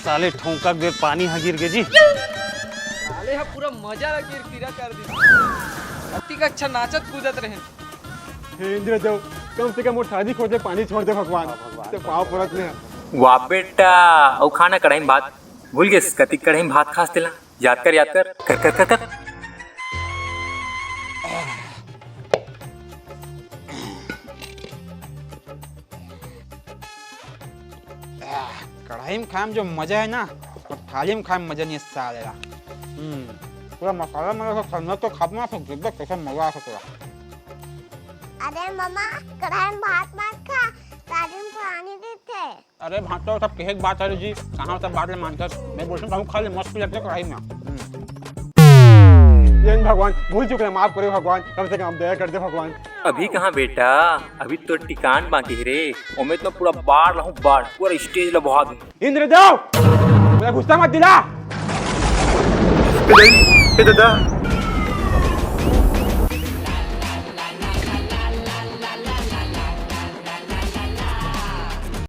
साले ठोंका देर पानी हा गिर के जी। साले हा पूरा मजा ला गिर गिरा कर दी। अति का अच्छा नाचत कूदत रहे। हे इंद्र देव कम से कम वो शादी खोदे पानी छोड़ दे भगवान तो पाँव पड़त नहीं। वाह बेटा औ खाना कढ़ाई में भात भूल गए कति कढ़ाई में भात खास दिला याद कर कर कर कर कर, कर। कढ़ाई में खाए में जो मजा है ना तो थाली में खाए में मजा नहीं साले ला। पूरा मसाला मेरा खाना तो खाना तो जितना कैसा मजा आ सकता। अरे मामा कढ़ाई में भात मत खा, थाली में पानी देते। अरे भात तो सब कहे बात है जी, कहाँ सब बात ले मानकर मैं बोलता हूँ खा ले मस्त लगता है कढ़ाई में। ये भगवान भूल चुके हैं, माफ करो भगवान, कम से कम दया कर दे भगवान। अभी कहाँ बेटा अभी तो टिकान बाकी रे उम्मीद तो पूरा बाढ़ रहूं बाढ़ पूरा स्टेज ला बहा दूं। इंद्र देव मेरा गुस्सा मत दिला। दादा